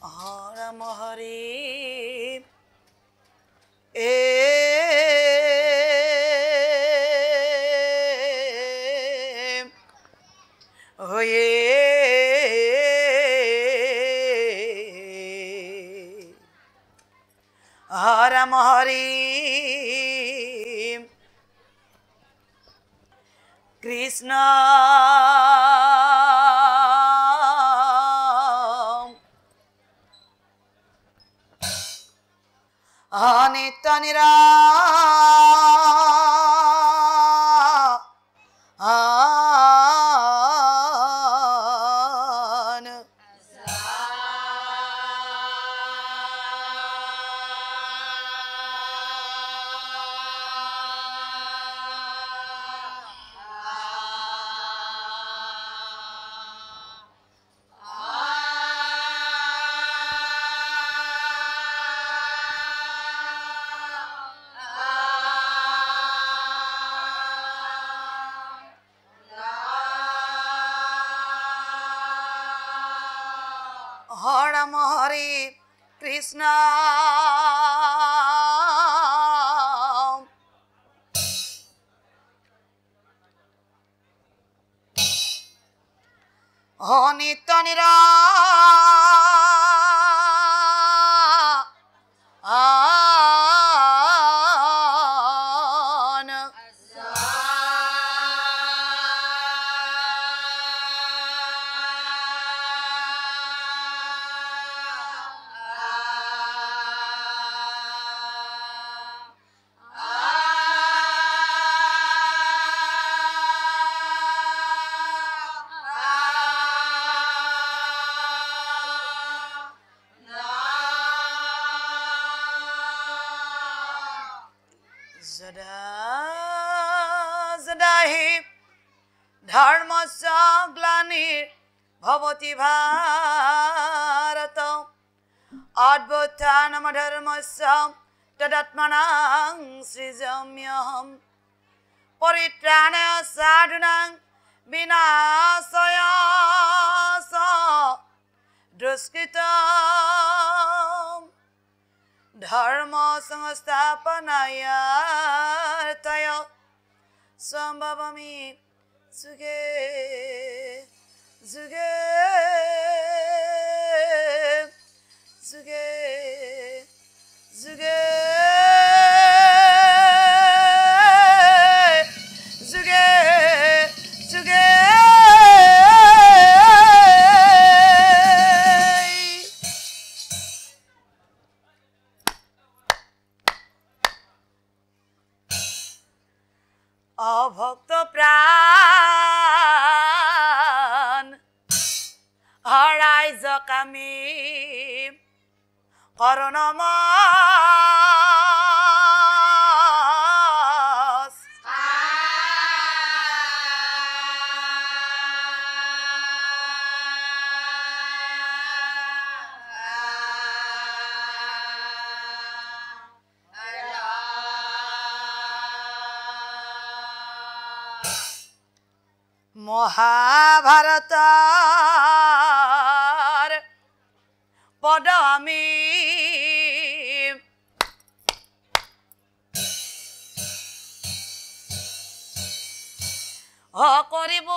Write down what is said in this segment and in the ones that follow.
Hare Hare Hare Hare Krishna Nitya Nirana Hare Hare Krishna Nitya Nirana Zadahi Dharmasya Glanir Bhavati Bharata Adbhutanam Dharmasya Tadatmanang Srijamyam Paritrana Sadhunang Vinasaya Druskitam Dharma Samasthapanaya Arthaya Sambhavami Suge Suge Suge Suge Suge Suge অভক্ত প্রাণ হরাই জকামি করুণমস মহাভারতার পদ আমি করিব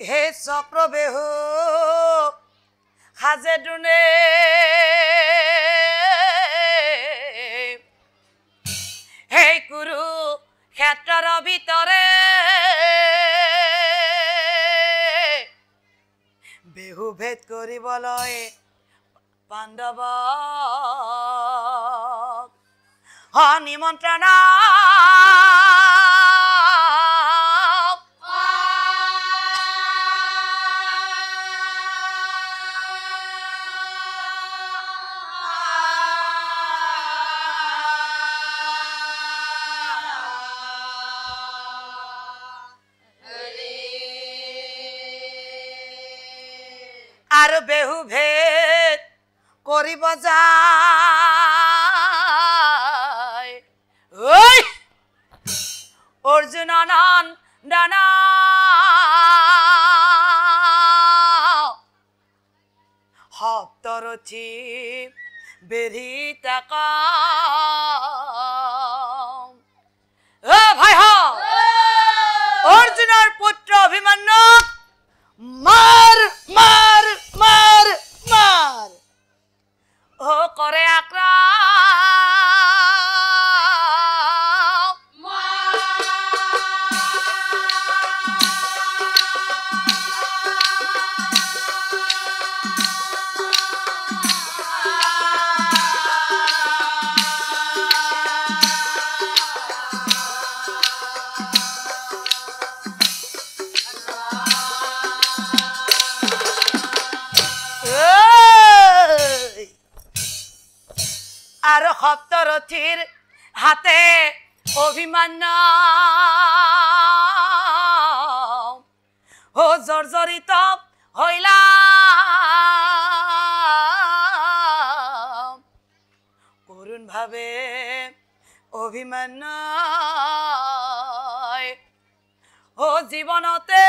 হে চক্ৰবেহু সাজে দুনে হে কুৰু ক্ষেত্ৰৰ ভিতৰে বেহু ভেদ কৰিবলৈ পাণ্ডৱক নিমন্ত্ৰণ আৰু বেহু ভেদ কৰিব যায় ঐ অৰ্জুন নন্দন সপ্তৰথী বেৰি তাকা ভাই অৰ্জুনৰ পুত্ৰ অভিমন্যুক মাৰ মাৰ মাৰ মাৰ ও করে আর সপ্তরথীর হাতে অভিমান্য ও জর্জরিত হইলা করুণ ভাবে অভিমান্য ও জীবনতে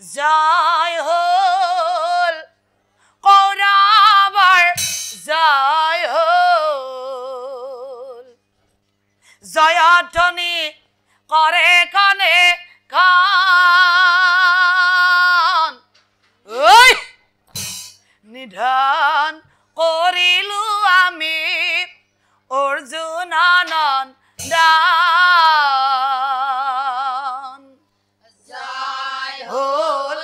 জয় হল কৌরবার জয় হল জয়ধ্বনি করে কানে কান ওই নিধান করিলু আমি অর্জুন নন্দন জয় হল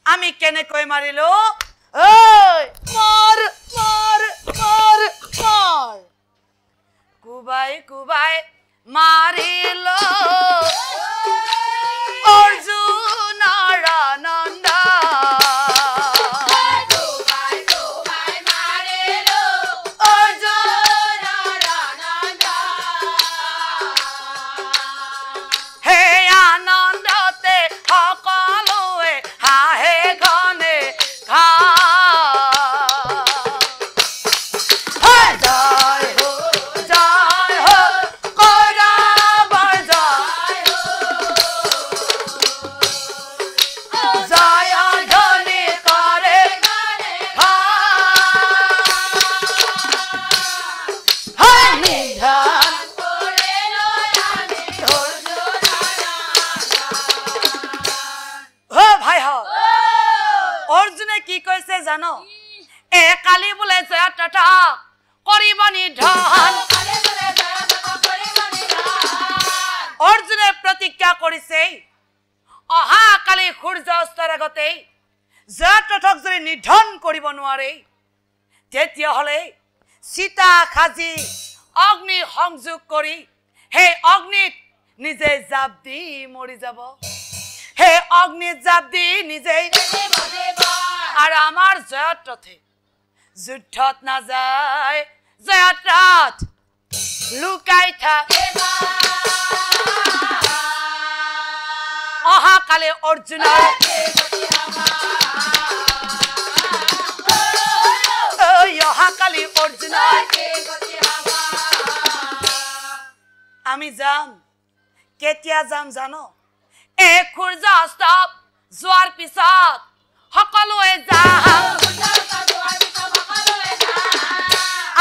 আমি কেনেকৈ মাৰিলো ঐ মাৰ মাৰ মাৰ মাৰ কুবাই কুবাই মাৰিলো অৰ্জুনৰ নন্দন কুবাই কুবাই মাৰিলো অৰ্জুনৰ নন্দন হে আনন্দতে সকলোৱে হাহে ঘনে ঘা জয় হো কৌৰৱৰ জয় ধ্বনি কৰে নিধান অৰ্জুনে কি কৈছে জানো এ কালি বোলে জয়তথা কৰিব নিধন অৰ্জুনে প্ৰতিজ্ঞা কৰিছে অহা কালি সূৰ্য অস্তৰ আগতে জয়তথক যদি নিধন কৰিব নোৱাৰে তেতিয়া হলে সীতা খাজি অগ্নি সংযোগ কৰি হে অগ্নিত নিজে জাপ দি মৰি যাব হে অগ্নি জাপ দি নিজে আৰ আমাৰ জয়ত ৰথে যুদ্ধত নাযায় জয়ত ৰথ লুকাই থাকে অহাকালে অৰ্জুনৰ অহাকালি অৰ্জুনৰ আমি যাম কেতিয়া যাম জানো এক সূৰ্য অস্ত যোৱাৰ পিছত সকলোৱে যাম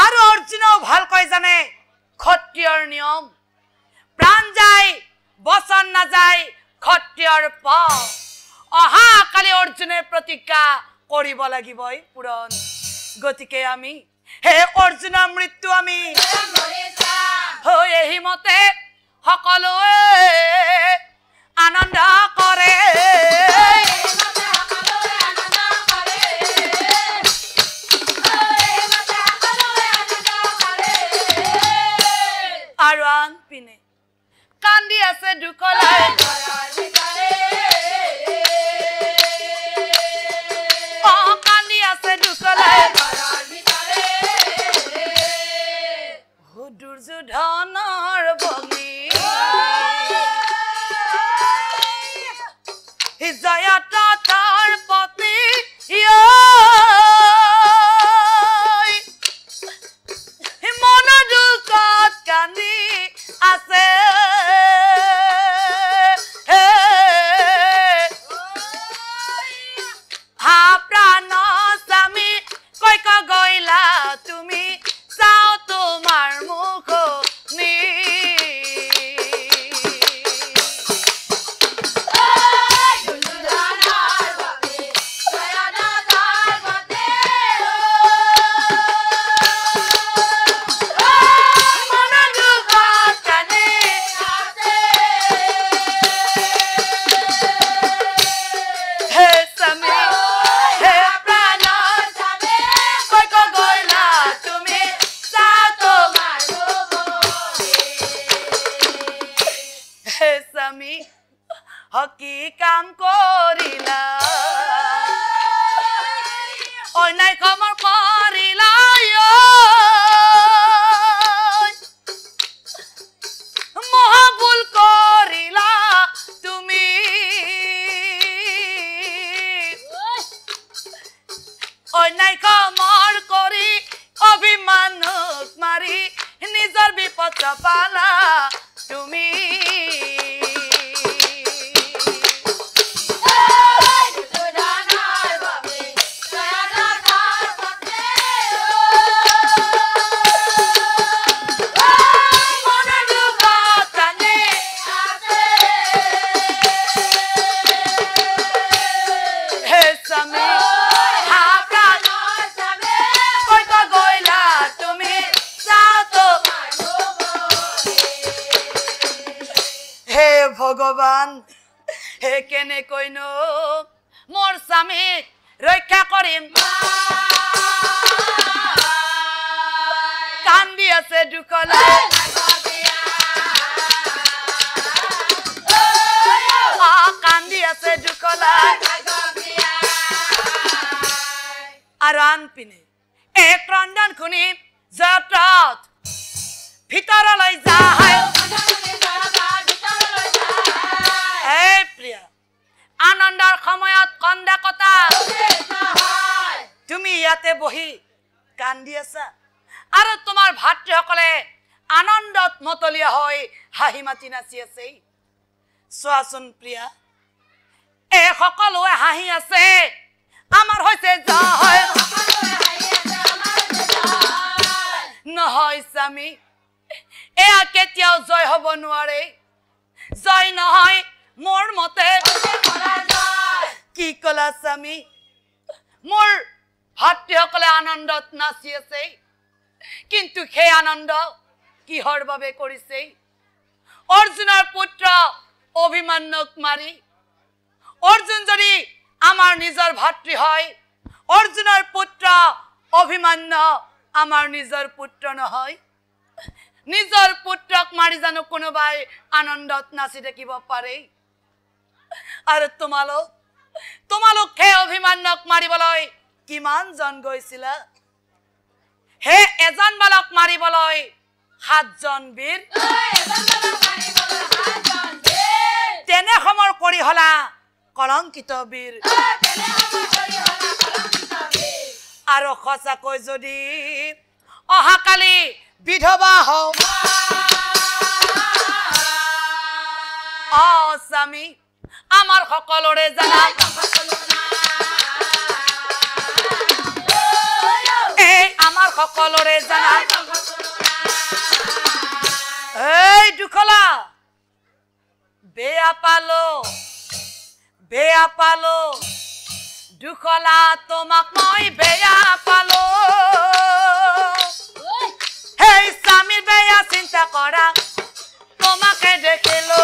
আৰু অৰ্জুনেও ভালকৈ জানে ক্ষত্ৰিয়ৰ নিয়ম প্ৰাণ যায় বচন নাযায় ক্ষত্ৰিয়ৰ পথ অহাকালি অৰ্জুনে প্ৰতিজ্ঞা কৰিব লাগিবই পূৰণ গতিকে আমি হে অৰ্জুনৰ মৃত্যু আমি হৈ এহিমতে সকলোৱে আনন্দ কৰে আৰু আন পিনে কান্দি আছে দুকলাই কান্দি আছে দুকলাই দুৰ্যোধনৰ বগী জয়তৰ পত্নী মন দুখত কান্দি আছে হা প্ৰাণ স্বামী কৈ গইলা তুমি চাও তোমাৰ মুখ নি হকি কাম কৰিলা অন্যায় খবৰ কৰিলা মহাভুল কৰিলা তুমি অন্যায় খবৰ কৰি অভিমানক মাৰি নিজৰ বিপদ পালা তুমি ভগৱান হে কেনেকৈনো মোৰ স্বামীক ৰক্ষা কৰিম কান্দি আছে দুকলাই কান্দি আছে দুকলাই আৰু আন পিনে এক ৰন্ধন খুনি জয়ত ভিতৰলৈ যায় আনন্দৰ সময়ত কন্দা কটা তুমি ইয়াতে বহি কান্দি আছা আৰু তোমাৰ ভাতৃসকলে আনন্দত মতলীয়া হৈ হাঁহি মাতি নাচি আছে চোৱাচোন প্ৰিয়া এই সকলোৱে হাঁহি আছে আমাৰ হৈছে জয় নহয় স্বামী এয়া কেতিয়াও জয় হ'ব নোৱাৰে জয় নহয় মোৰ মতে কি কলা স্বামী মোৰ ভাতৃসকলে আনন্দত নাচি আছে কিন্তু সেই আনন্দ কিহৰ বাবে কৰিছে অৰ্জুনৰ পুত্ৰ অভিমন্যুক মাৰি অৰ্জুন যদি আমাৰ নিজৰ ভাতৃ হয় অৰ্জুনৰ পুত্ৰ অভিমন্যু আমাৰ নিজৰ পুত্ৰ নহয় নিজৰ পুত্ৰক মাৰি জানো কোনোবাই আনন্দত নাচি থাকিব পাৰে আৰু তোমালোক তোমালোকে অভিমান্যক মাৰিবলৈ কিমান জন গৈছিলা হে এজন বালক মাৰিবলৈ 7 জন বীৰ তেনে সময় কৰি হলা কলংকিত বীৰ আৰু খসাকৈ যদি অহাকালি বিধবা হও স্বামী আমাৰ সকলোৰে জানা আমার সকলোরে জানা এই দুখলা বেয়া পালো দুখলা তোমাক মই বেয়া পালো হেই স্বামীর বেয়া চিন্তা করা তোমাকে দেখিলো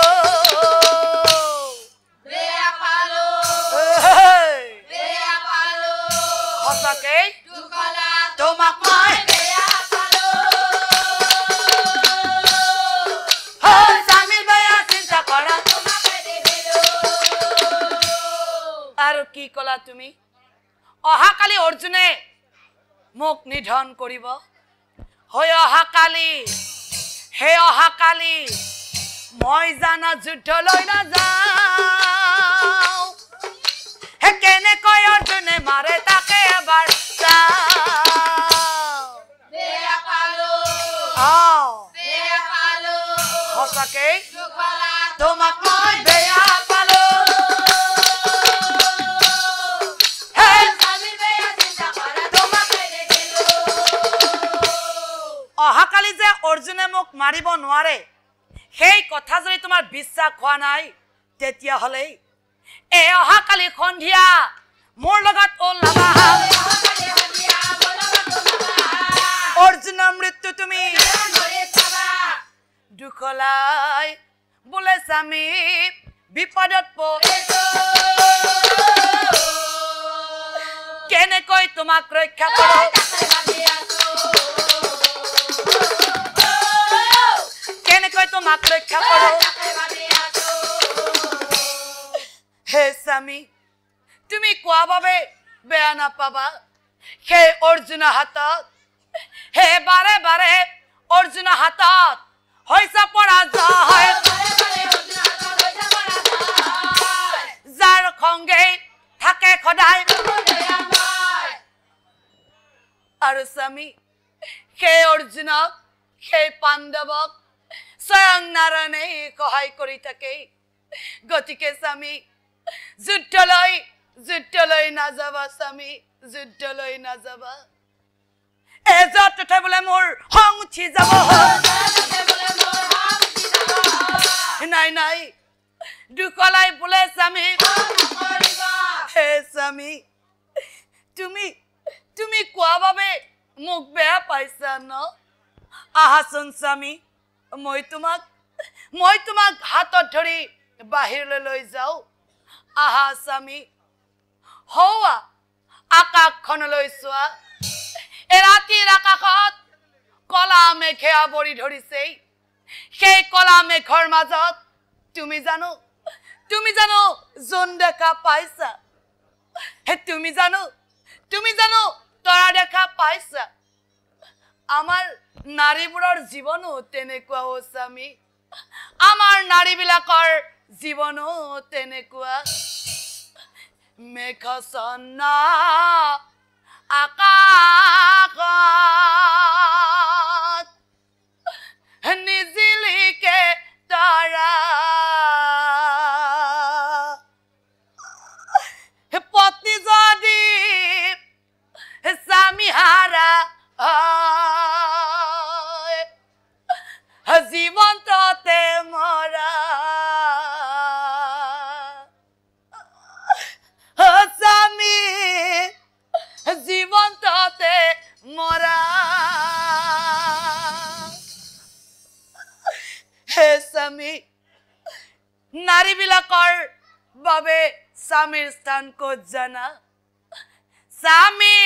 বেয়া পালো সঁচাকে তোমাক মই বেয়া পালো হয় স্বামীৰ বেয়া চিন্তা কৰা তোমাকে দেখিলো আৰু কি কলা তুমি অহাকালি অৰ্জুনে মোক নিধন কৰিব হয় অহাকালি মই জানা যুদ্ধলৈ নাযাওঁ হে কেনেকৈ অৰ্জুনে মাৰে তাকে এবাৰ সঁচাকে তোমাক মই বেয়া পালো অহাকালি যে অৰ্জুনে মোক মাৰিব নোৱাৰে সেই কথা যদি তোমাৰ বিশ্বাস হোৱা নাই তেতিয়া হলে এই অহাকালি সন্ধিয়া মোৰ লগত ওলাবা অৰ্জুনৰ মৃত্যু তুমি দুখলাই বোলে স্বামী বিপদত কেনেকৈ তোমাক ৰক্ষা কৰো কেনেকৈ তোমাক ৰক্ষা কৰো হে স্বামী তুমি কোৱা বাবে বেয়া নাপাবা সেই অৰ্জুনৰ হাতত হে বাৰে বাৰে অৰ্জুনৰ হাতত হৈছে পৰাজয় যাৰ খংগে থাকে সদায় আৰু স্বামী সেই অৰ্জুনক সেই পাণ্ডৱক স্বয়ং নাৰায়ণে সহায় কৰি থাকে গতিকে স্বামী যুদ্ধলৈ নাযাবা স্বামী যুদ্ধলৈ নাযাবা এজত উঠে বোলে মোৰ খং উঠি যাব নাই দুখলাই বোলে স্বামী হে স্বামী তুমি কোৱা বাবে মোক বেয়া পাইছা ন আহাচোন স্বামী মই তোমাক হাতত ধৰি বাহিৰলৈ লৈ যাওঁ আহা স্বামী হওয়া আকাশখনলৈ চোৱা ৰাতিৰ আকাশত কলা মেঘে আৱৰি ধৰিছে সেই কলা মেঘৰ মাজত তুমি জানো জোন দেখা পাইছা হে তুমি জানো তৰা দেখা পাইছা আমাৰ নাৰীবোৰৰ জীৱনো তেনেকুৱা ও স্বামী আমাৰ নাৰীবিলাকৰ জীৱনো তেনেকুৱা মেঘছন্ন আকাশত নিজিলিকে তৰা পত্নী যদি স্বামী হাৰা জীৱন্ততে মৰা স্বামী জীৱন্ততে মৰা হে স্বামী নাৰীবিলাকৰ বাবে স্বামীৰ স্থান ক'ত জানা স্বামী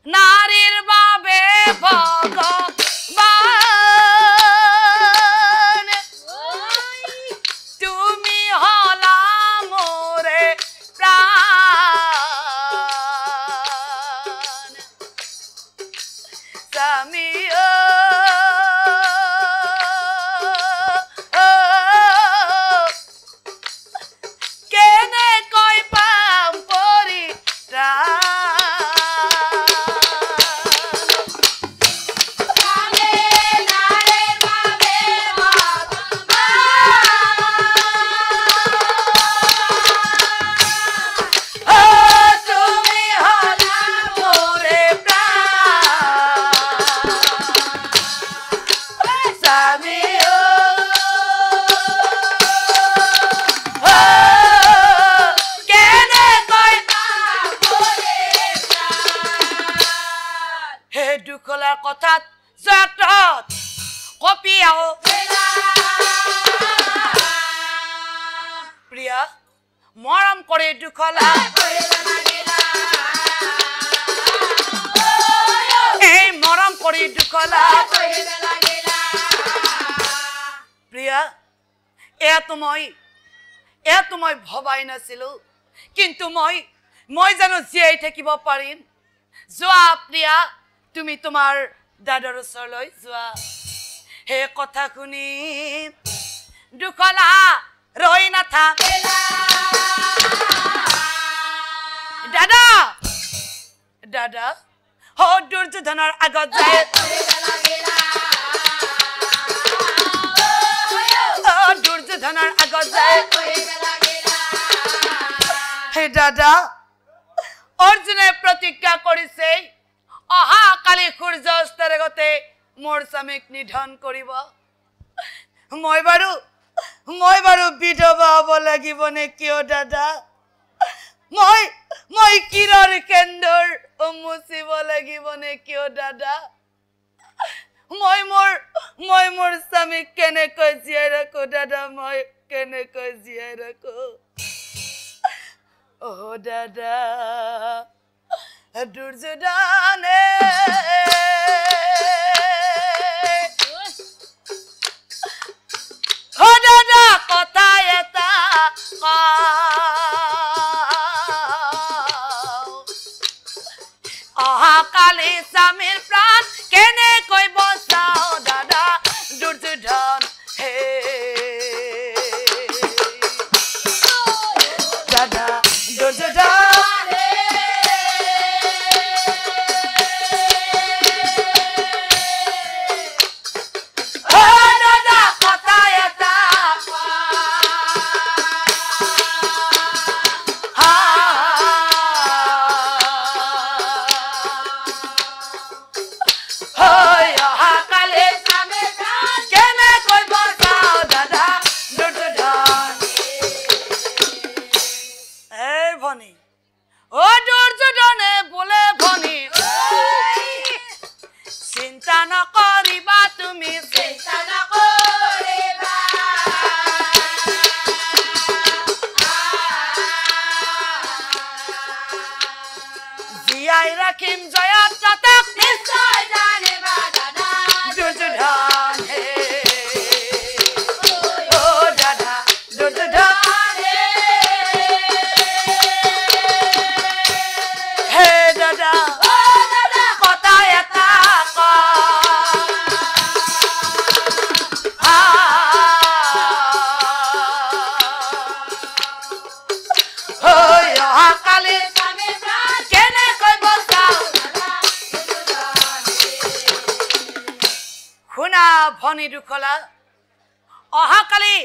নাৰীৰ বাবে ভগৱান তুমি হলা মোৰে প্ৰাণ পৰি দুখলা এই মৰম পৰি দুখলা প্ৰিয়া এটো মই ভবাই নাছিলো কিন্তু মই জানো জীয়াই থাকিব পাৰিম যোৱা প্ৰিয়া তুমি তোমাৰ দাদাৰ ওচৰলৈ যোৱা হে কথা শুনি দুখলা ৰৈ নাথাক দাদা দাদা হ দুৰ্যোধনৰ আগত যায় দুৰ্যোধনৰ আগত যায় হে দাদা অৰ্জুনে প্ৰতিজ্ঞা কৰিছে অহা কালি সূৰ্য অস্তৰ আগতে মোৰ স্বামীক নিধন কৰিব মই বাৰু বিধৱা হ'ব লাগিব নে কিয় দাদা মই কিৰৰ কেন্দৰ মুচিব লাগিব নে কিয় দাদা মই মোৰ স্বামীক কেনেকৈ জীয়াই ৰাখো দাদা মই কেনেকৈ জীয়াই ৰাখো ও দাদা দুৰ্যোধনে ও দাদা কথা এটা অহা কালি স্বামীৰ প্ৰাণ কেনেকৈ বচাও দাদা দুৰ্যোধন হে দাদা দুৰ্যোধন দাদা কথা এটা চিন্তা নকৰিবা তুমি চিন্তা নকৰিবা জীয়াই ৰাখিম জয়ত্ৰতাক নিশ্চয় জানিবা দাদা দুৰ্যোধন হে ও দাদা দুৰ্যোধন হে দাদা কথা এটা কালি কেনেকৈ বচাও শুনা ভনী দুখলা অহাকালি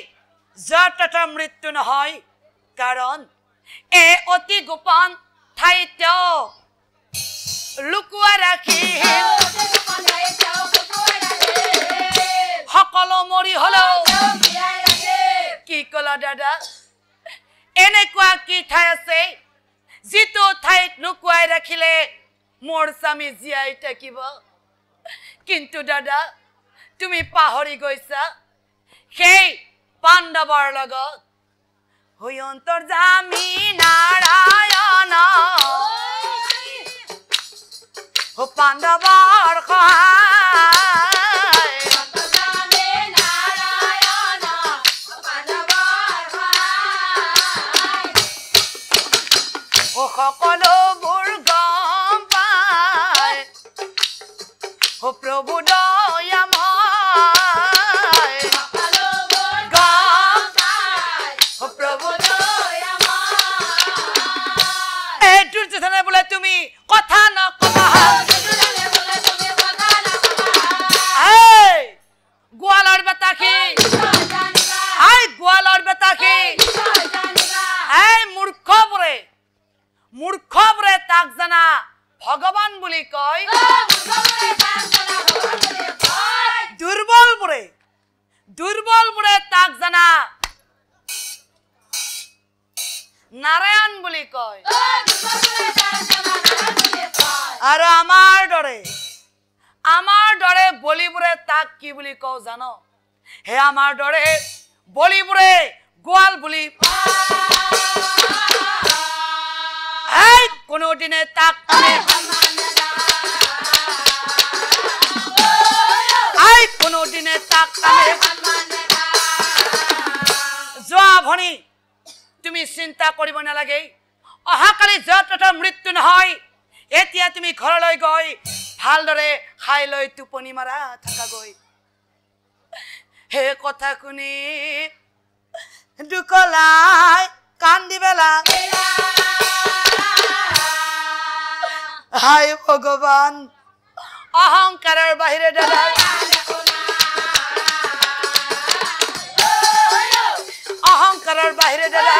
জয়ত্ৰতাৰ মৃত্যু নহয় কাৰণ এই অতি গোপন ঠাইত লুকুৱাই ৰাখি সকলো মৰি হলেও কি কলা দাদা এনেকুৱা কি ঠাই আছে যিটো ঠাইত লুকুৱাই ৰাখিলে মোৰ স্বামী জীয়াই থাকিব কিন্তু দাদা তুমি পাহৰি গৈছা সেই পাণ্ডৱৰ লগত হৈ অন্তৰ্যামী নাৰায়ণ ও পাণ্ডৱৰ সহায় অন্তৰ্যামী নাৰায়ণ পাণ্ডৱৰ সহায় ও সকলোবোৰ গম পায় ও প্ৰভু দয়াময় সকলোবোৰ গম পায় ও প্ৰভু দয়াময় এই দুৰ্যোধনে বোলে তুমি কথা নকবা গোৱালৰ বেটাখি গোৱালৰ বেটাখি এই মূৰ্খবোৰে তাক জানা ভগৱান বুলি কয় দুৰ্বলবোৰে তাক জানা নাৰায়ণ বুলি কয় আৰু আমাৰ দৰে বলিবোৰে তাক কি বুলি কওঁ জানো হে আমাৰ দৰে বলিবোৰে গোৱাল বুলি কোনোদিনে তাক টানে আই কোনোদিনে তাক টানে যোৱা ভনী তুমি চিন্তা কৰিব নালাগে অহাকালি যতটা মৃত্যু নহয় এতিয়া তুমি ঘৰলৈ গৈ ভালদৰে খাই লৈ টোপনি মাৰা থাকাগৈ হে কথা শুনি দুকলাই কান্দি বেলা হায় ভগৱান অহংকাৰৰ বাহিৰে দাদা অহংকাৰৰ বাহিৰে দাদা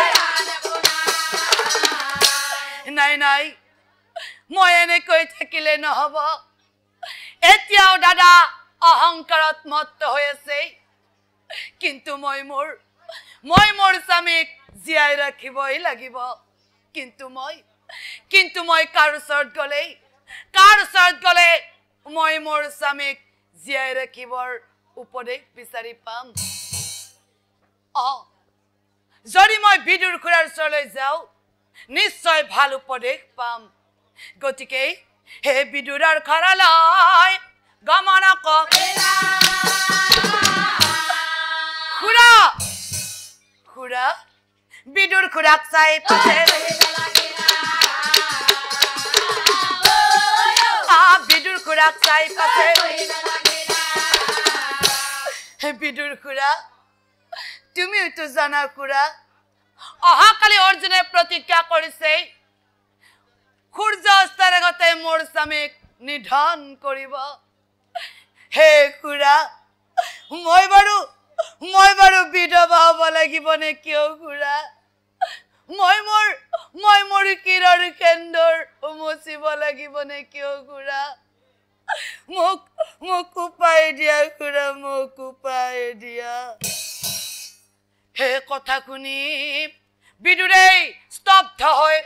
নাই নাই মই এনেকৈ থাকিলে নহব এতিয়াও দাদা অহংকাৰত মত্ত হৈ আছে কিন্তু মই মোৰ স্বামীক জীয়াই ৰাখিবই লাগিব কিন্তু মই কাৰ ওচৰত গ'লে মই মোৰ স্বামীক জীয়াই ৰাখিবৰ উপদেশ বিচাৰি পাম যদি মই বিদুৰ খুৰাৰ ওচৰলৈ যাওঁ নিশ্চয় ভাল উপদেশ পাম গতিকে হে বিদুৰৰ ঘৰলৈ গমন খুৰা বিদুৰ খুৰাক চাই পাছে বিদুৰ খুৰাক চাই পাছে বিদুৰ খুৰা তুমিওতো জানা খুৰা অহাকালি অৰ্জুনে প্ৰতিজ্ঞা কৰিছে সূৰ্য অস্তৰ আগতে মোৰ স্বামীক নিধন কৰিব হে খুৰা মই বাৰু বিধৱা হ'ব লাগিব নে কিয় খুৰা মই মোৰ কিৰৰ কেন্দৰ মুচিব লাগিব নে কিয় খুৰা মোক উপায় দিয়া খুৰা মোক উপায় দিয়া হে কথা শুনি বিদুৰে স্তব্ধ হৈ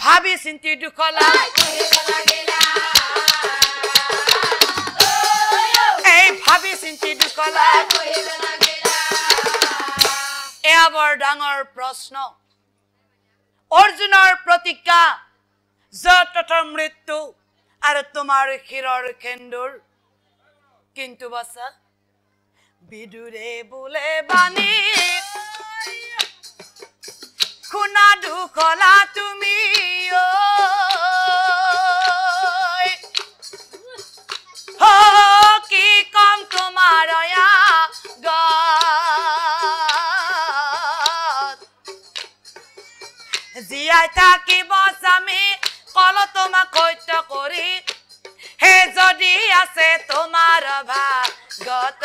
ভাবি চিন্তি দুখলা এই ভাবি চিন্তি দুখলা এয়া বৰ ডাঙৰ প্ৰশ্ন অৰ্জুনৰ প্ৰতিজ্ঞা যততৰ মৃত্যু আৰু তোমাৰ শিৰৰ খেন্দুৰ কিন্তু বাছা বিদুৰে বোলে বাণী শুনা দুখলা তুমি কি কম তোমাৰ জীয়াই থাকিব স্বামী কল তোমাক সত্য কৰি হে যদি আছে তোমাৰ ভাগত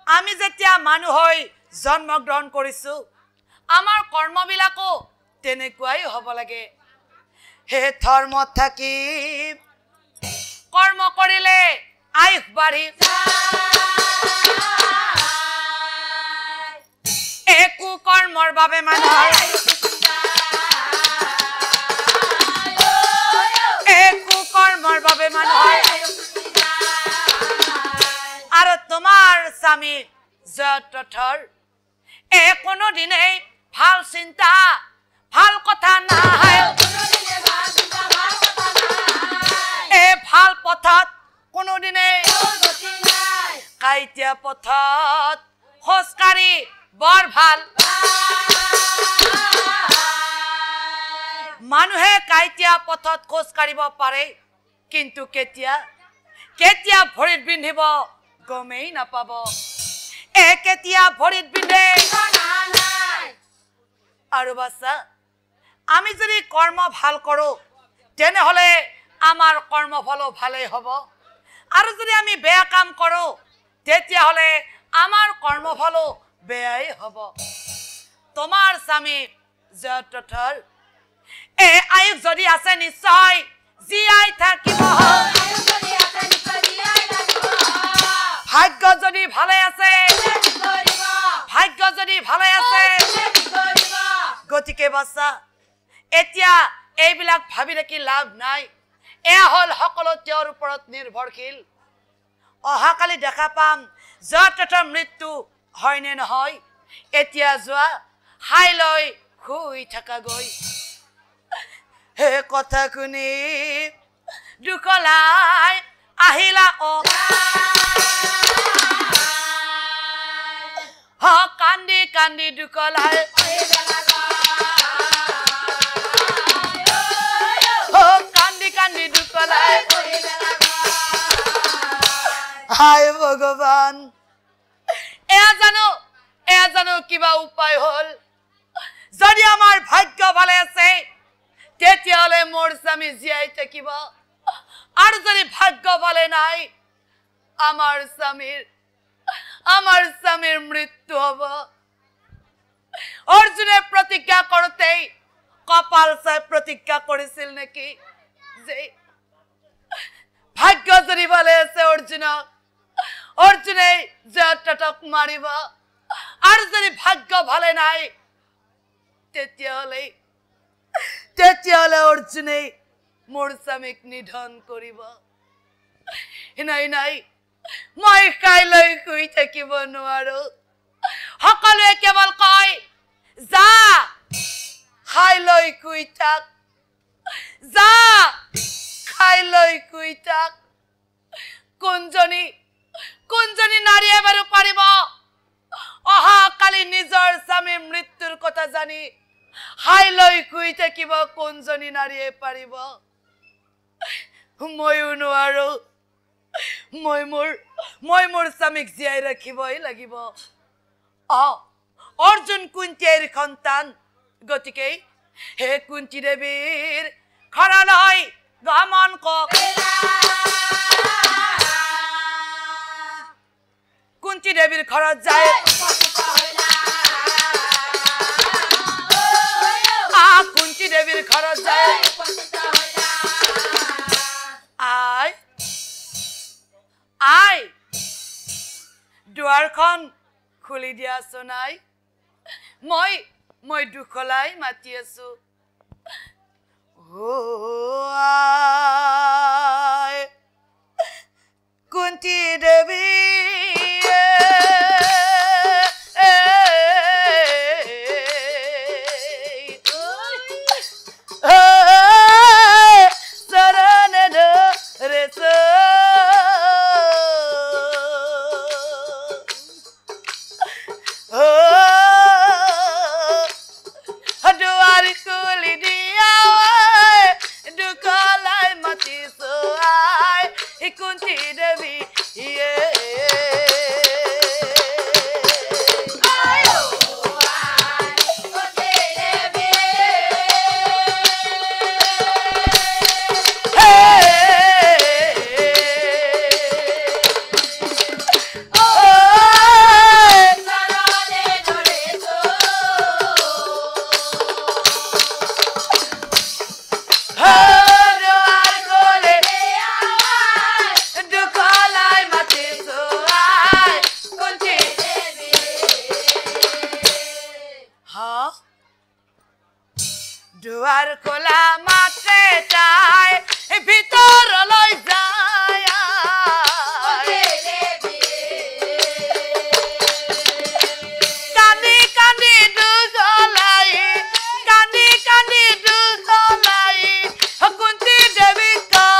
আমি যেতিয়া মানুহ হৈ জন্ম গ্ৰহণ কৰিছো আমাৰ কৰ্মবিলাকো তেনেকুৱাই হ'ব লাগে হে ধৰ্মত থাকি কৰ্ম কৰিলে আয়ুস বাঢ়ি একো কৰ্মৰ বাবে মানুহৰ আৰু তোমাৰ স্বামী যতথৰ কোনো দিনেই ভাল চিন্তা ভাল কথা নাই ভাল পথত কোনো দিনেই কাইটিয়া পথত খোজকাঢ়ি বৰ ভাল মানুহে কাইটিয়া পথত খোজকাঢ়িব পাৰে কিন্তু কেতিয়া ভৰিত বিন্ধিব গমেই নাপাব কেতিয়া ভৰিত বিন্ধে আৰু বাছা আমি যদি কৰ্ম ভাল কৰো তেনেহলে আমাৰ কৰ্মফলো ভালেই হ'ব আৰু যদি আমি বেয়া কাম কৰো তেতিয়া হলে আমাৰ কৰ্মফলো বেয়াই হ'ব তোমাৰ স্বামী জয়দ্ৰথৰ এই আয়ুষ যদি আছে নিশ্চয় জীয়াই থাকিব ভাগ্য যদি ভালে আছে গতিকে বাচ্চা এতিয়া এইবিলাক ভাবি ৰাখি লাভ নাই এয়া হল সকলো তেওঁৰ ওপৰত নিৰ্ভৰশীল অহাকালি দেখা পাম জয়দ্ৰথৰ মৃত্যু হয় নে নহয় এতিয়া যোৱা হাই লৈ শুই থাকা গৈ হে কথা শুনি দুখলাই আহিলা কান্দি কান্দি দুখলাই কান্দি কান্দি দুখলাই হায় ভগৱান এয়া জানো কিবা উপায় হল যদি আমাৰ ভাগ্য ভালে আছে তেতিয়াহলে মোৰ স্বামী জীয়াই থাকিব আৰু যদি ভাগ্য ভালে নাই আমাৰ স্বামীৰ মৃত্যু হ'ব অৰ্জুনে প্ৰতিজ্ঞা কৰোতে কপাল চাই প্ৰতিজ্ঞা কৰিছিল নেকি যে ভাগ্য যদি ভালে আছে অৰ্জুনে জয়দ্ৰথক মাৰিব আৰু যদি ভাগ্য ভালে নাই তেতিয়াহলে অৰ্জুনে মোৰ স্বামীক নিধন কৰিব নাই মই খাই লৈ শুই থাকিব নোৱাৰো সকলোৱে কেৱল কয় যা খাই লৈ শুই থাক যা খাই লৈ শুই থাক কোনজনী নাৰীয়ে বাৰু পাৰিব অহাকালি নিজৰ স্বামীৰ মৃত্যুৰ কথা জানি খাই লৈ শুই থাকিব কোনজনী নাৰীয়ে পাৰিব ময়ো নোৱাৰো মই মোৰ স্বামীক জীয়াই ৰাখিবই লাগিব অৰ্জুন কুন্তীৰ সন্তান গতিকে হে কুন্তী দেৱীৰ ঘৰলৈ গমন কক কুন্তী দেৱীৰ ঘৰত যায় কুন্তী দেৱীৰ ঘৰত যায় আই দুৱাৰখন খুলি দিয়া সোনাই মই দুখলাই মাতি আছো কুন্তী দেৱী দুৱাৰ খোলা মাত্ৰে তাই ভিতৰলৈ যায় কান্দি কান্দি দুখলাই কুন্তী দেৱী কয়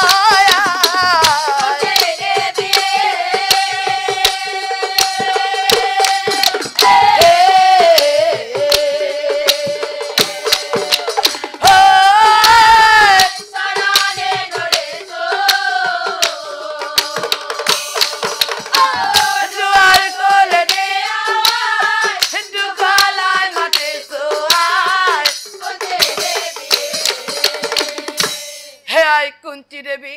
কুন্তী দেৱী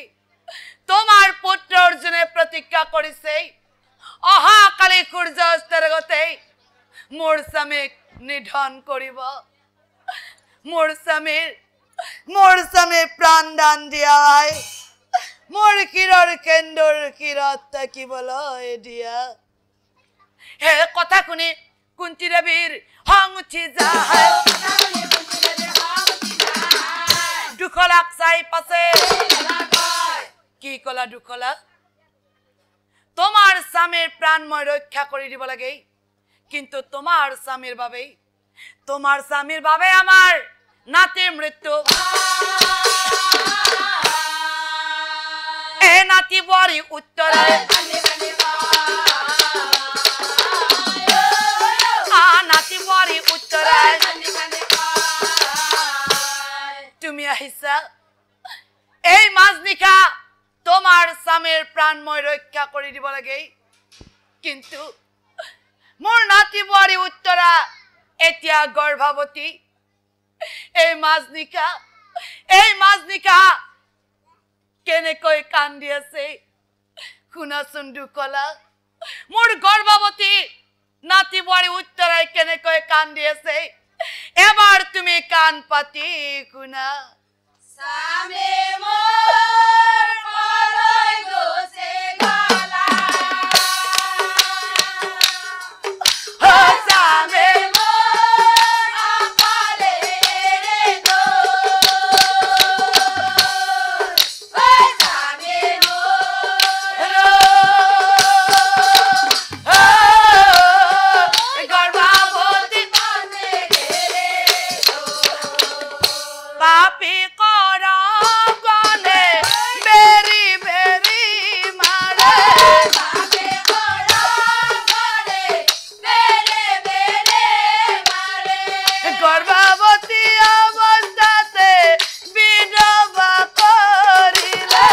তোমাৰ পুত্ৰ অৰ্জুনে প্ৰতিজ্ঞা কৰিছে অহা কালি সূৰ্য অস্তৰ আগতে মোৰ স্বামীক নিধন কৰিব মোৰ স্বামী প্ৰাণদান দিয়াই মোৰ কিৰৰ কেন্দৰ কিৰত থাকিবলৈ দিয়া হে কথা শুনি কুন্তি দেৱীৰ খং উঠি যায় দুখলাক চাই পাছে কি কলা দুখলা তোমার স্বামীর প্রাণ মই রক্ষা করে দিব লাগে কিন্তু তোমার স্বামীর বাবে আমার নাতির মৃত্যু এ নাতি বড়ি উত্তরে নাতি বড়ি উত্তরে তুমি আহিছা এই মাজনিকা তোমার স্বামীর প্রাণ মই রক্ষা করে দিব লাগে কিন্তু মোর নাতি বড়ি উত্তরা এতিয়া গর্ভবতী এই মাজনিকা কেনেকৈ কান্দি আছে শুনাচোন দুকলা মোর গর্ভবতী নাতি বড়ি উত্তরাই কেনেকৈ কান্দি আছে এবার তুমি কান পাতি শুনা সামে মোর কলই গোছে গলা ও সামে মোর আপালে রে গো ও সামে মোর গর্ভবতী মনে রে গো পাপি করা গলে বেরি বেরি মারে সামে কোড়া গলে বেরে বেরে মারে গর্ভবতী অবস্থাতে বিধবা করিলে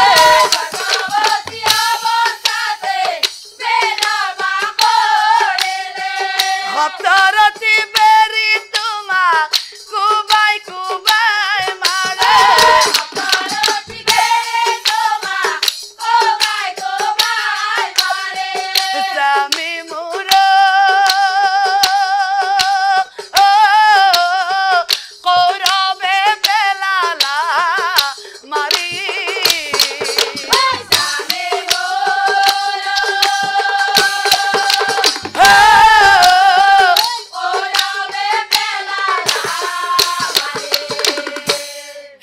গর্ভবতী অবস্থাতে বেদবা করিলে সপ্তরতি বেরি তোমা কুবাই কুবাই মারে সপ্তরতি বেরে তোমা কোবাই কোবাই মারে স্বামী মোর কৌরবে বেলালা মারি ওই সামে মোর কোড়াবে বেলালা মারে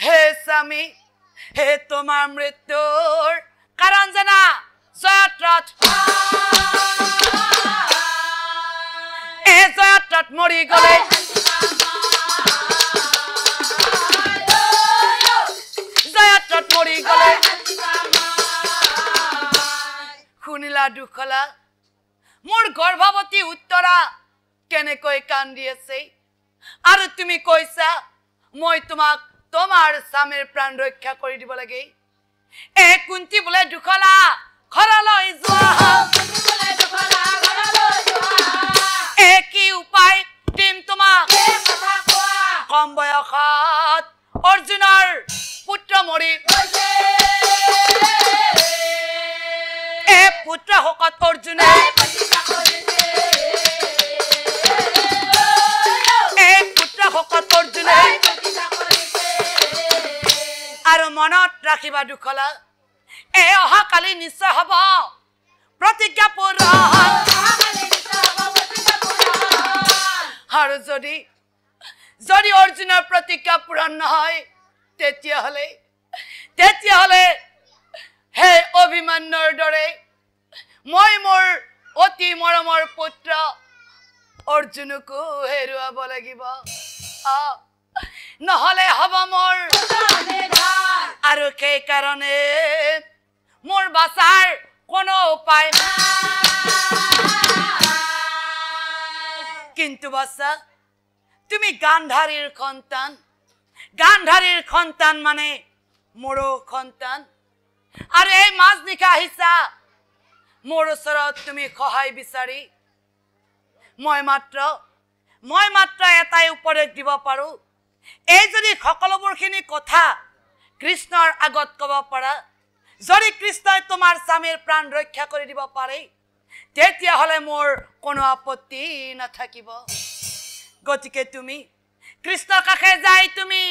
হে স্বামী হে তোমার মৃত্যুর কারণ জানা জয়ত্রথ জয়ত্রথ মরি গলে জয়ত্রথ মরি গলে শুনিলা দুখলা মোৰ গৰ্ভৱতী উত্তৰা কেনেকৈ কান্দি আছে আৰু তুমি কৈছা মই তোমাক তোমাৰ স্বামীৰ প্ৰাণ ৰক্ষা কৰি দিব লাগে এ কুন্তি বোলে দুখলা ঘৰলৈ যোৱা এ কি উপায় দিম তোমাক কম বয়সত অৰ্জুনৰ পুত্ৰ মৰি এ পুত্ৰ শকত অৰ্জুনে আৰু মনত ৰাখিবা দুখলা এ অহা কালি নিশ্চয় হ'ব প্ৰতিজ্ঞা পূৰণ আৰু যদি অৰ্জুনৰ প্ৰতিজ্ঞা পূৰণ নহয় তেতিয়াহ'লে হে অভিমন্যুৰ দৰে মই মোৰ অতি মৰমৰ পুত্ৰ অৰ্জুনকো হেৰুৱাব লাগিব নহ'লে হ'ব মোৰ আৰু সেই কাৰণে মোৰ বাঁচাৰ কোনো উপায় কিন্তু বাচ্চা তুমি গান্ধাৰীৰ সন্তান মানে মোৰো সন্তান আৰু এই মাজনিশা আহিছা মোৰ ওচৰত তুমি সহায় বিচাৰি মই মাত্ৰ এটাই উপদেশ দিব পাৰো এই যদি সকলোবোৰখিনি কথা কৃষ্ণৰ আগত ক'ব পাৰা যদি কৃষ্ণই তোমাৰ স্বামীৰ প্ৰাণ ৰক্ষা কৰি দিব পাৰে তেতিয়া হলে মোৰ কোনো আপত্তি নাথাকিব গতিকে তুমি কৃষ্ণৰ কাষে যাই তুমি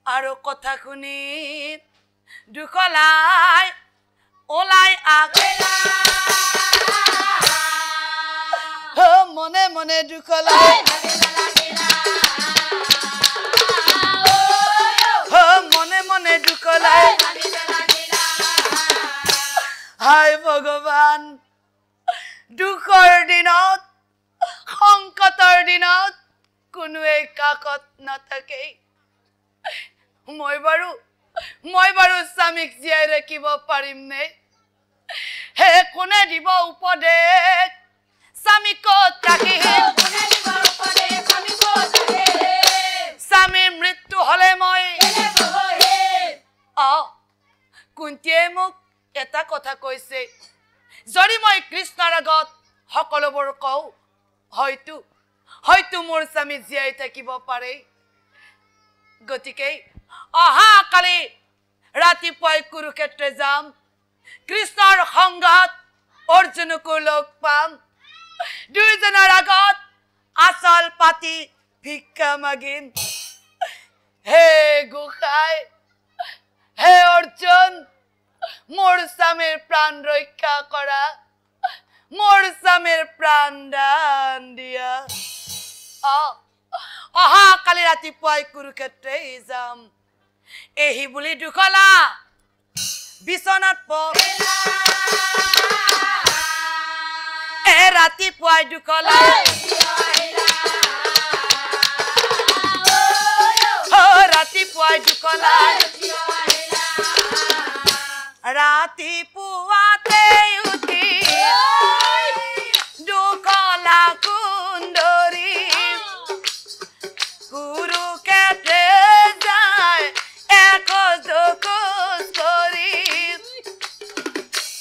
আৰু কথা শুনি দুখলাই ওলাই আগেলা মনে মনে দুখলাই মনে মনে দুখলাই হাই ভগৱান দুখৰ দিনত সংকটৰ দিনত কোনোৱে কাকত নাথাকে মই বাৰু স্বামীক জীয়াই ৰাখিব পাৰিম নে হে কোনে দিব উপদেশ স্বামী ক'ত ৰাখিম স্বামীৰ মৃত্যু হলে মই কুন্তীয়ে মোক এটা কথা কৈছে যদি মই কৃষ্ণৰ আগত সকলোবোৰ কওঁ হয়তো মোৰ স্বামী জীয়াই থাকিব পাৰে গতিকে অহাকালি ৰাতিপুৱাই কুৰুক্ষেত্ৰ যাম কৃষ্ণৰ সংঘাত অৰ্জুনকো লগ পাম দুইজনৰ আগত আচল পাতি ভিক্ষা মাগিম হে গোসাই হে অৰ্জুন মোৰ স্বামীৰ প্ৰাণ ৰক্ষা কৰা মোৰ স্বামীৰ প্ৰাণ দান দিয়া অহাকালি ৰাতিপুৱাই কুৰুক্ষেত্ৰই যাম এহি বুলি দুখলা বিছনাত ৰাতিপুৱাই দুখলা ৰাতিপুৱাই দুখলা ৰাতিপুৱাতে উঠি দুখলা কুন্দৰী কুৰুক্ষেত্ৰে যায় এখোজ কৰি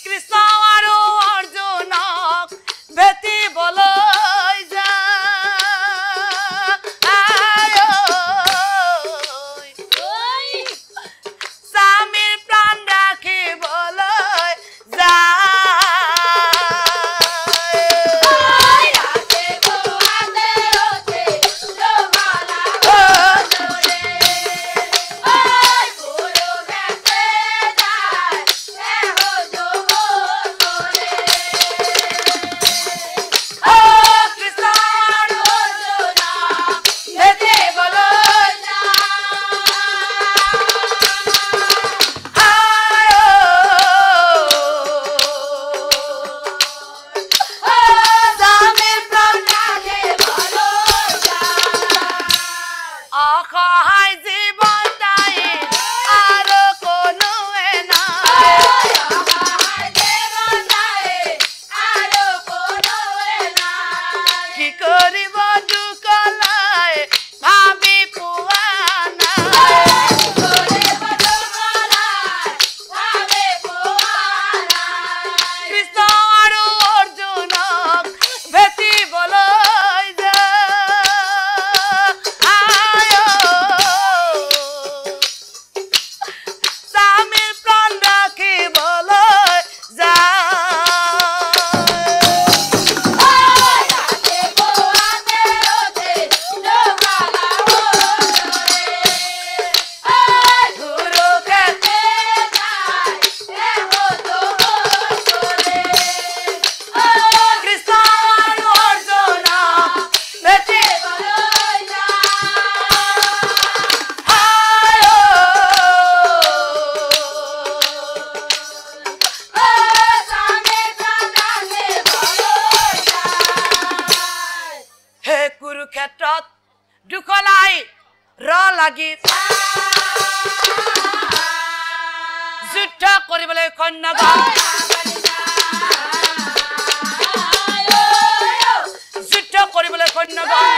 কৃষ্ণ আৰু অৰ্জুনক ভেটিবলৈ যায় স্বামীৰ প্ৰাণ ৰাখিবলৈ লাগি যুদ্ধ কৰিবলৈ কন্যাগণ যুদ্ধ কৰিবলৈ কন্যাগণ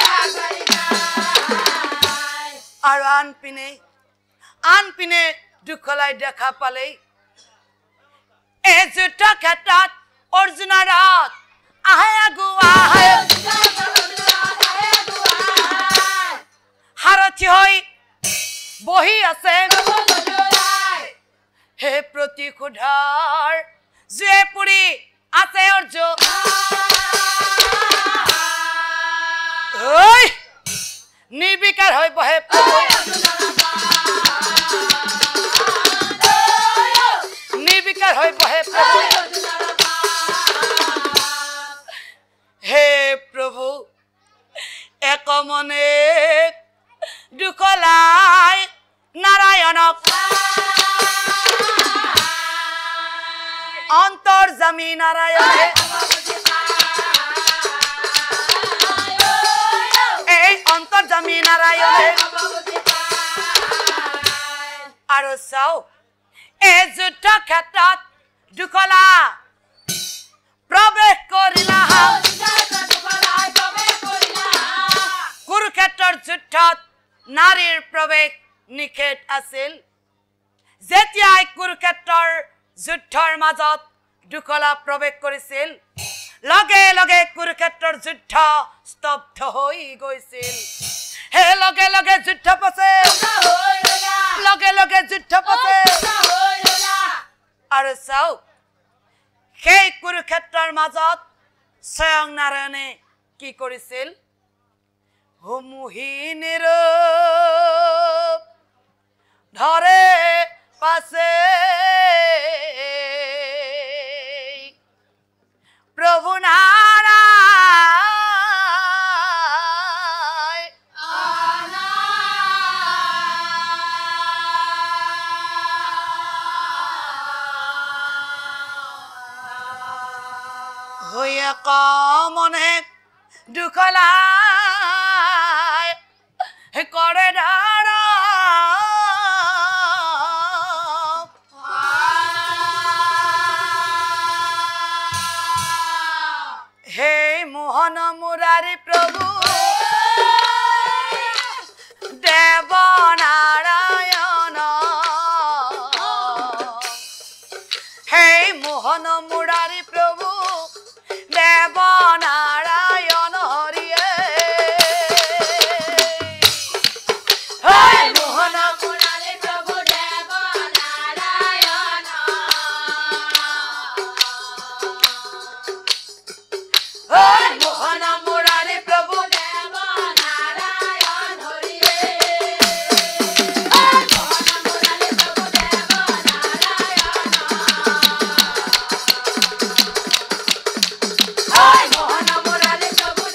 আৰু আনপিনে দুখলাই দেখা পালে এই যুদ্ধ ক্ষেত্ৰত অৰ্জুনৰ হাত আহে আগুৱা সাৰথি হৈ বহি আছে হে প্ৰতিশোধৰ জুয়ে পুৰি আছে অৰ্জ ঐ নিৰ্বিকাৰ হৈ বহে প্ৰভু নিৰ্বিকাৰ হৈ বহে প্ৰভু হে প্ৰভু একমনে দুখলাই নাৰায়ণক অন্তৰ্যামী নাৰায়ণে এই অন্তৰ্যামী নাৰায়ণে আৰু চাও এই যুদ্ধ ক্ষেত্ৰত দুখলা প্ৰৱেশ কৰিলা কুৰুক্ষেত্ৰৰ যুদ্ধত নাৰীৰ প্ৰৱেশ নিষেধ আছিল যেতিয়া কুৰুক্ষেত্ৰৰ যুদ্ধৰ মাজত দুখলা প্ৰৱেশ কৰিছিল লগে লগে কুৰুক্ষেত্ৰৰ যুদ্ধ স্তব্ধ হৈ গৈছিল হে লগে লগে যুদ্ধ পাছে লগে লগে যুদ্ধ পাছে আৰু চাও সেই কুৰুক্ষেত্ৰৰ মাজত স্বয়ং নাৰায়ণে কি কৰিছিল হুমুহীনিৰ ধৰে পাছে প্ৰভু নাৰায়ণ হৈয়ে কমনে দুখলাই কৰে ধাৰা হে মোহন মুৰাৰী প্ৰভু দেৱ নাৰায়ণ হে মোহন মুৰাৰী প্ৰভু দেৱ নাৰায়ণ হৰিয়ে মোহন মুৰাৰী প্ৰভু দেৱ নাৰায়ণ মোহন মুৰাৰী প্ৰভু দেৱ নাৰায়ণ হৰিয়ে মোহন মুৰাৰী প্ৰভু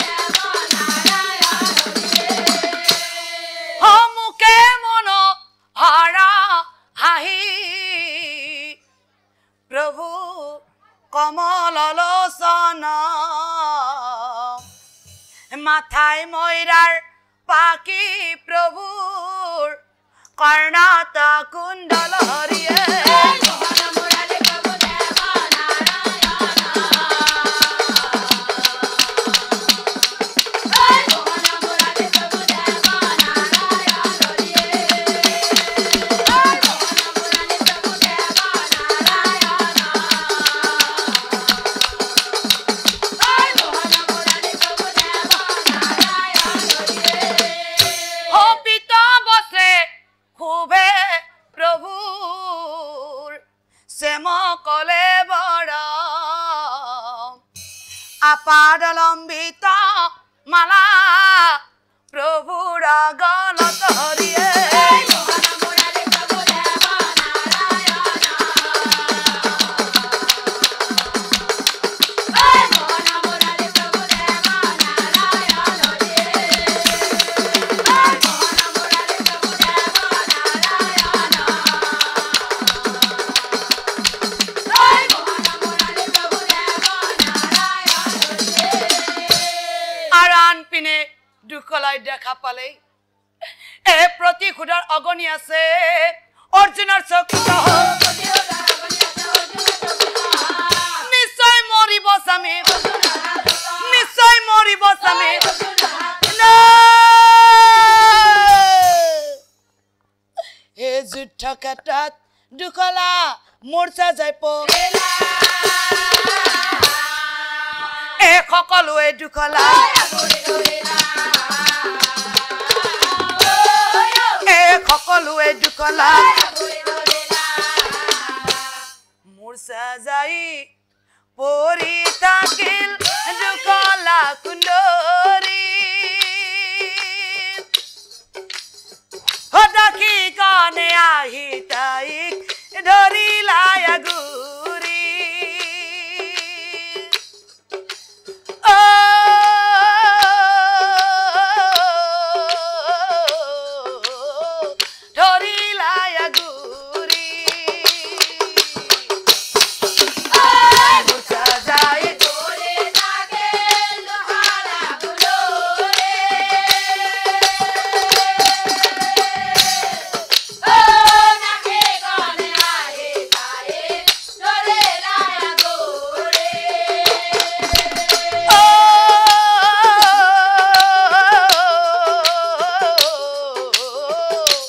দেৱ নাৰায়ণ হমুকে মন হাৰা হাঁহি প্ৰভু কমল লোচন মাথায় ময়ৰাৰ পাখি প্ৰভুৰ কৰ্ণাত কুণ্ডল হৰিয়ে মোহন মুৰাৰী প্ৰভু দেৱ নাৰায়ণ মোহন মুৰাৰী প্ৰভু দেৱ নাৰায়ণ হৰিয়ে মোহন মুৰাৰী প্ৰভু দেৱ নাৰায়ণ মোহন মুৰাৰী প্ৰভু দেৱ নাৰায়ণ হৰিয়ে হপিত বসে খুবে প্ৰভুৰ শ্যাম কলে বড় আপাদলম্বিত মালা প্ৰভুৰ গলত হৰিয়ে মোহন মুৰাৰী প্ৰভু দেৱ নাৰায়ণ মোহন মুৰাৰী প্ৰভু দেৱ নাৰায়ণ হৰিয়ে মোহন মুৰাৰী প্ৰভু দেৱ নাৰায়ণ মোহন মুৰাৰী প্ৰভু দেৱ নাৰায়ণ হৰিয়ে আৰু আনপিনে দুখলাই দেখা পালে এই প্ৰতিশোধৰ অগণি আছে অৰ্জুনৰ চকুত নিশ্চয় মৰিব স্বামী নিশ্চয় মৰিব স্বামী এই যুদ্ধ ক্ষেত্ৰত দুখলা মূৰ্ছা যাই সকলোৱে দুখলা সকলোৱে দুখলা পৰি থাকিল জুকলা কুন্দৰী হঠাকি কনে আহি তাইক ধৰিলা আগুৰি ধৰিলা আগুৰি বুঝা যায় পড়ে থাকে লোহারা গুলোরে ও নাকে গানে আহে তারে ধরে রায়া গোরে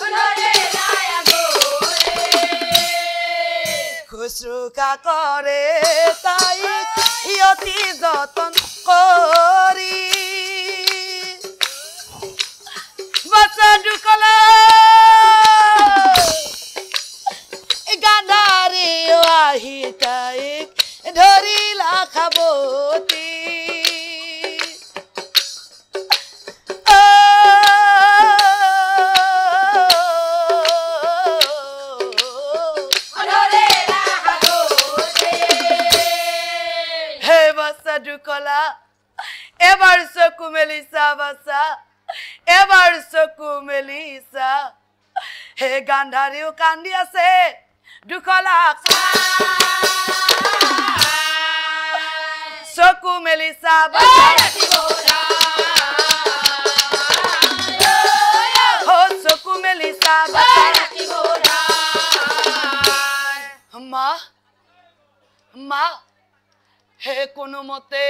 ধরে রায়া গোরে খুচুকা কৰে তাইক অতি যতন কৰি বাচ্চা ঢুকলা গান্ধাৰী আহি তাইক ধৰিলা খাবতি ধৰে ৰায়া গোৰে হে বাচ্চা ঢুকলা এবাৰ চকু মেলিছা বাচ্চা এবাৰ চকু মেলিছা হে গান্ধাৰীও কান্দি আছে ঢুকলা চকু মেলিছা বাচ্চা হো চকু মেলিছা বাচ্চা মা মা হে কোনো মতে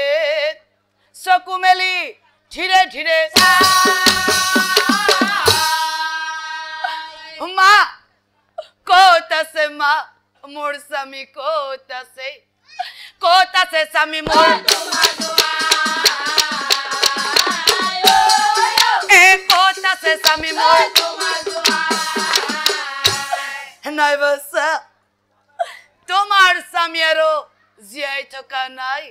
চকু মেলি ধীৰে ধীৰে মা ক'ত আছে মা মোৰ স্বামী ক'ত আছে স্বামী মোৰ ক'ত আছে স্বামী মোৰ নাই বাচ্চা তোমাৰ স্বামী আৰু জীয়াই থকা নাই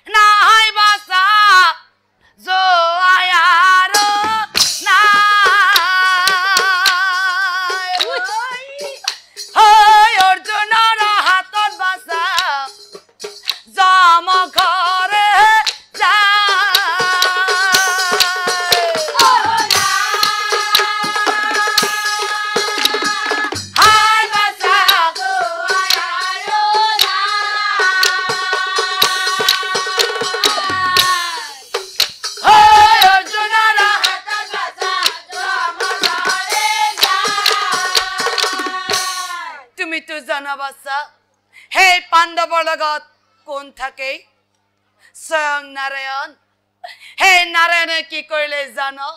নাই বাচ্চা জোৱাই আৰু নাই অৰ্জুনৰ হাতত বাচ্চা যাম ঘৰে তুমিতো জানা বাচ্চা সেই পাণ্ডৱৰ লগত কোন থাকে স্বয়ং নাৰায়ণ সেই নাৰায়ণে কি কৰিলে জানো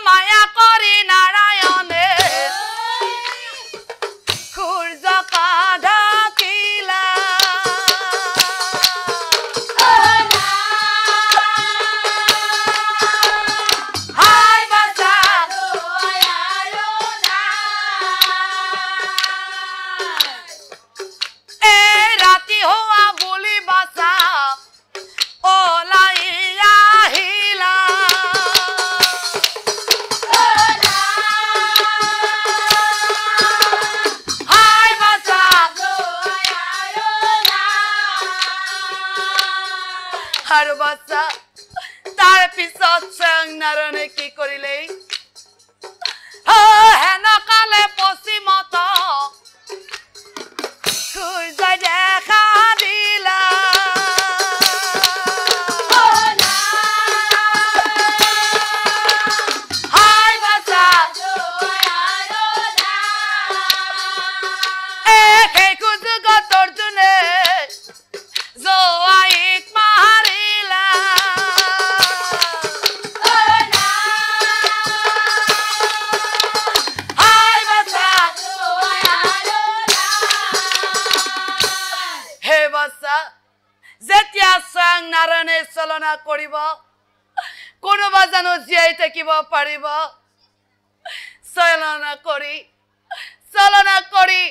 মায়া কৰি নাৰায়ণে সূৰ্য কাঢ়া কিলা হাই বাচ্চা এই ৰাতি হোৱা বুলি বাচ্চা ওলাই আহিলা হাই বাচ্চা আৰু বাচ্চা তাৰ পিছত স্বয়ং নাৰায়ণে কি কৰিলে হেনকালে পশ্চিমত সূৰ্যই দেখা দিলা হাই বাচ্চা সেই সুযোগত অৰ্জুনে জোৱাইক মাৰিলা হাই বাচ্চা হে বাচ্চা যেতিয়া স্বয়ং নাৰায়ণে চলনা কৰিব কোনোবা জানো জীয়াই থাকিব পাৰিব চলনা কৰি চলনা কৰি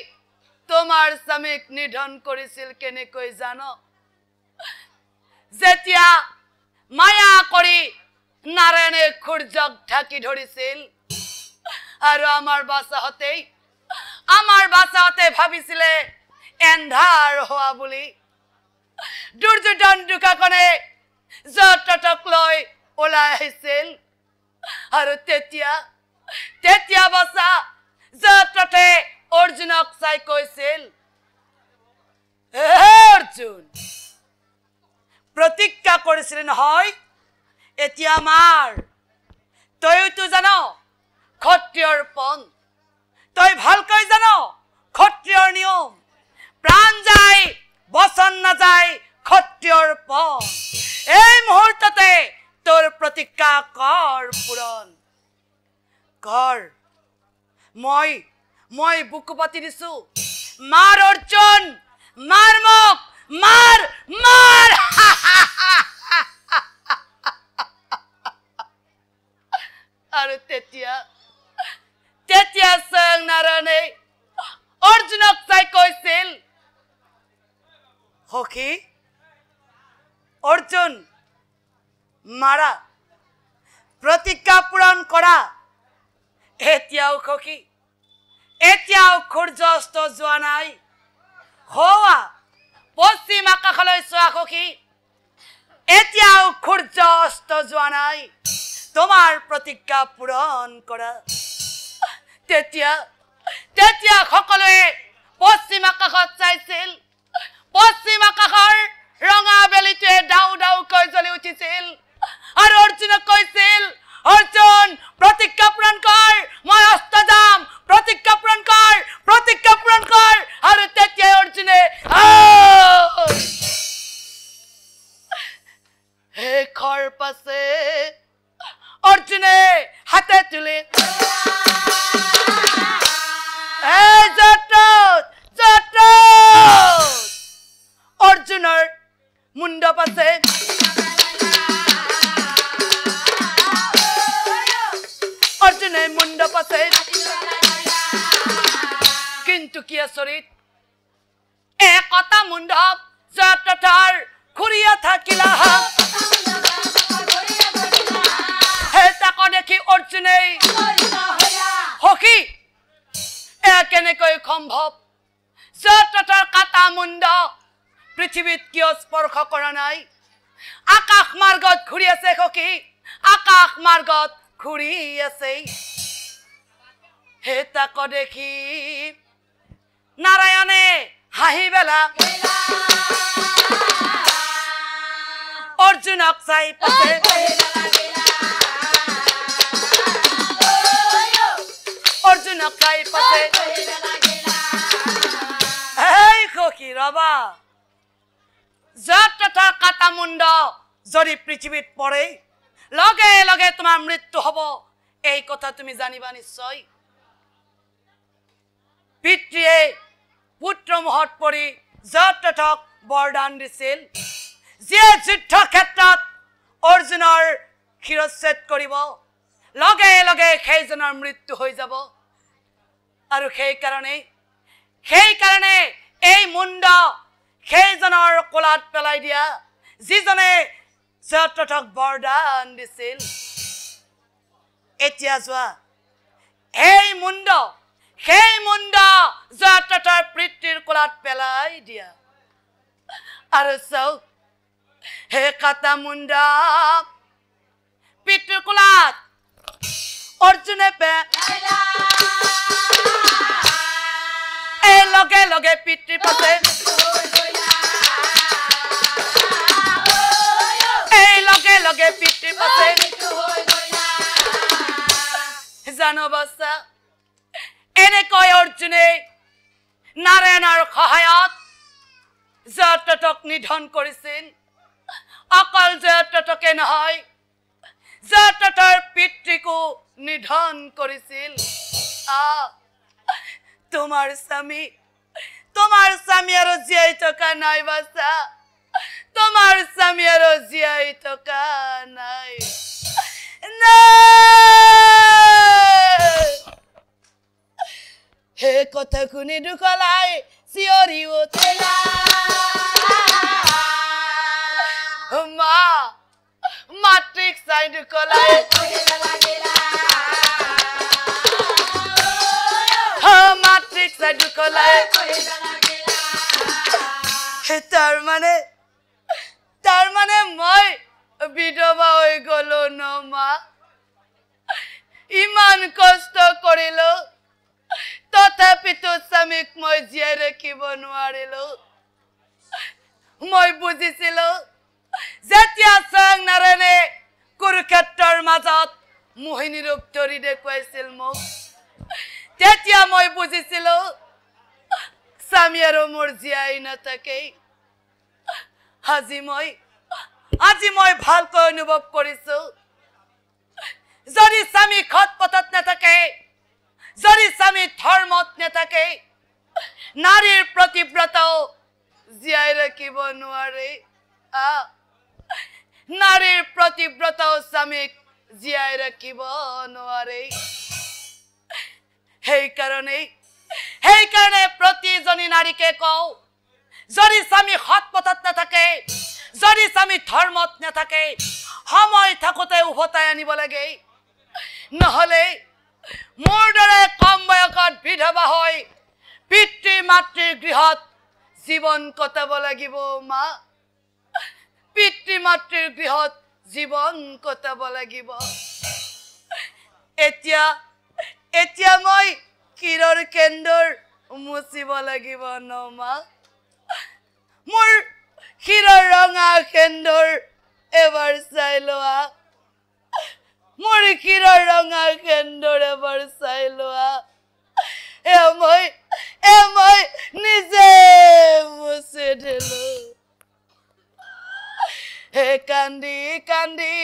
তোমাৰ স্বামীক নিধন কৰিছিল কেনেকৈ জানো যেতিয়া মায়া কৰি নাৰায়ণে সূৰ্যক ঢাকি ধৰিছিল আৰু আমাৰ বাচাহতে ভাবিছিলে এন্ধাৰ হোৱা বুলি দুৰ্যোধন দুকাকনে জটটক লৈ ওলাই আহিছিল আৰু তেতিয়া বাচা জটটে অৰ্জুনক চাই কৈছিল অৰ্জুন প্ৰতিজ্ঞা কৰিছিল নহয় এতিয়া মাৰ তইতো জানো ক্ষত্ৰিয়ৰ পণ তই ভালকৈ জানো ক্ষত্ৰিয়ৰ নিয়ম প্ৰাণ যায় বচন নাযায় ক্ষত্ৰিয়ৰ পণ এই মুহূৰ্ততে তোৰ প্ৰতিজ্ঞা কৰ পূৰণ কৰ মই বুকু পাতি দিছো মাৰ অৰ্জুন মাৰ মোক মাৰ আৰু তেতিয়া স্বয়ং নাৰায়ণে অৰ্জুনক চাই কৈছিল সখী অৰ্জুন মাৰা প্ৰতিজ্ঞা পূৰণ কৰা এতিয়াও সখী এতিয়াও সূৰ্য অস্ত যোৱা নাই হোৱা পশ্চিম আকাশলৈ চোৱা সখী এতিয়াও সূৰ্য অস্ত যোৱা নাই তোমাৰ প্ৰতিজ্ঞা পূৰণ কৰা তেতিয়া সকলোৱে পশ্চিম আকাশত চাইছিল পশ্চিম আকাশৰ ৰঙা বেলিটোৱে ডাউ ডাউকৈ জ্বলি উঠিছিল আৰু অৰ্জুনক কৈছিল অৰ্জুন প্ৰতিজ্ঞা পূৰণ কৰ মই অস্ত যাম প্ৰতিজ্ঞা পূৰণ কৰ আৰু তেতিয়া অৰ্জুনে শেষৰ পাছে অৰ্জুনে হাতে তুলি অৰ্জুনৰ মুণ্ড পাছে অৰ্জুনে মুণ্ড পাছে কিন্তু কি আচৰিত একতা মুণ্ড জটৰ ঘূৰিয়া থাকিলা তাক দেখি অৰ্জুনে সখী কেনেকৈ সম্ভৱ জটৰ কাটা মুণ্ড পৃথিৱীত কিয় স্পৰ্শ কৰা নাই আকাশ মাৰ্গত ঘূৰি আছে সখী আকাশ মাৰ্গত ঘূৰি আছে তাক দেখি নাৰায়ণে হাঁহি পেলা অৰ্জুনক চাই পাছে অৰ্জুনক চাই পাছে এই সখী ৰবা জটৰ কাটা মুণ্ড যদি পৃথিৱীত পৰে লগে লগে তোমাৰ মৃত্যু হ'ব এই কথা তুমি জানিবা নিশ্চয় পিতৃয়ে পুত্ৰ মুহত পৰি জটক বৰদান দিছিল যিয়ে যুদ্ধ ক্ষেত্ৰত অৰ্জুনৰ শিৰচ্ছেদ কৰিব লগে লগে সেইজনৰ মৃত্যু হৈ যাব আৰু সেইকাৰণে এই মুণ্ড সেইজনৰ কোলাত পেলাই দিয়া যিজনে জটক বৰদান দিছিল এতিয়া যোৱা সেই মুণ্ড জটৰ পিতৃৰ কোলাত পেলাই দিয়া আৰু চাওক হে কাটা মুণ্ড পিতৃৰ কোলাত অৰ্জুনে এই লগে লগে পিতৃ পাছে এই লগে লগে পিতৃ পাছে জানো বাচ্চা এনেকৈ অৰ্জুনে নাৰায়ণৰ সহায়ত জটক নিধন কৰিছিল অকল জটকে নহয় জটৰ পিতৃকো নিধন কৰিছিল তোমাৰ স্বামী আৰু জীয়াই থকা নাই বাচ্চা তোমাৰ স্বামী আৰু জীয়াই থকা নাই হে শুনি দুখলাই চিঞৰি উঠিলা মা মাতৃক চাই দুখলাই মাতৃক চাই দুখলাই তাৰ মানে মই বিধৱা হৈ গলো ন মা ইমান কষ্ট কৰিলো তথাপিতো স্বামীক মই জীয়াই ৰাখিব নোৱাৰিলো মই বুজিছিলো যেতিয়া স্বয়ং নাৰায়ণে কুৰুক্ষেত্ৰৰ মাজত মোহিনী ৰূপ ধৰি দেখুৱাইছিল মোক তেতিয়া মই বুজিছিলো স্বামী আৰু মোৰ জীয়াই নাথাকে আজি মই ভালকৈ অনুভৱ কৰিছো যদি স্বামী সৎ পথত নাথাকে যদি স্বামী ধৰ্মত নাথাকে নাৰীৰ প্ৰতিব্ৰতাও জীয়াই ৰাখিব নোৱাৰে নাৰীৰ প্ৰতিব্ৰতাও স্বামীক জীয়াই ৰাখিব নোৱাৰে সেইকাৰণে প্ৰতিজনী নাৰীকে কওঁ যদি স্বামী সৎ পথত নাথাকে যদি স্বামী ধৰ্মত নাথাকে সময় থাকোতে উভতাই আনিব লাগে নহলে মোৰ দৰে কম বয়সত বিধৱা হৈ পিতৃ মাতৃৰ গৃহত জীৱন কটাব লাগিব মা পিতৃ মাতৃৰ গৃহত জীৱন কটাব লাগিব এতিয়া মই কিৰৰ কেন্দ্ৰৰ মুচিব লাগিব ন মা মোৰ ক্ষীৰৰ ৰঙা কেন্দ্ৰৰ এবাৰ চাই লোৱা মোৰ ক্ষীৰৰ ৰঙা কেন্দ্ৰৰ এবাৰ চাই লোৱা মই নিজে মুচি দিলো কান্দি কান্দি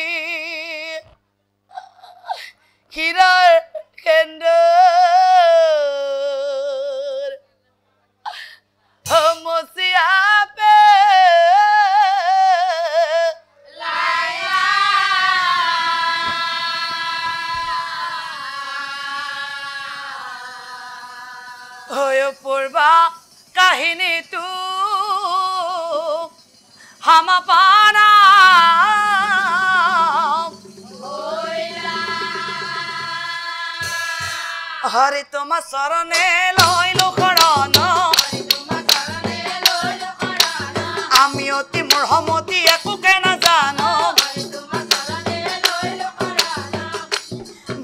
ক্ষীৰৰ কেন্দ্ৰৰ মুচি আপে পূৰ্বা কাহিনীটো হামাপানা হৰি তোমাৰ চৰণে লৈলো শৰণ আমি অতি মোৰ সমতি একোকে নাজানো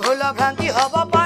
ভুল ভ্ৰান্তি হ'ব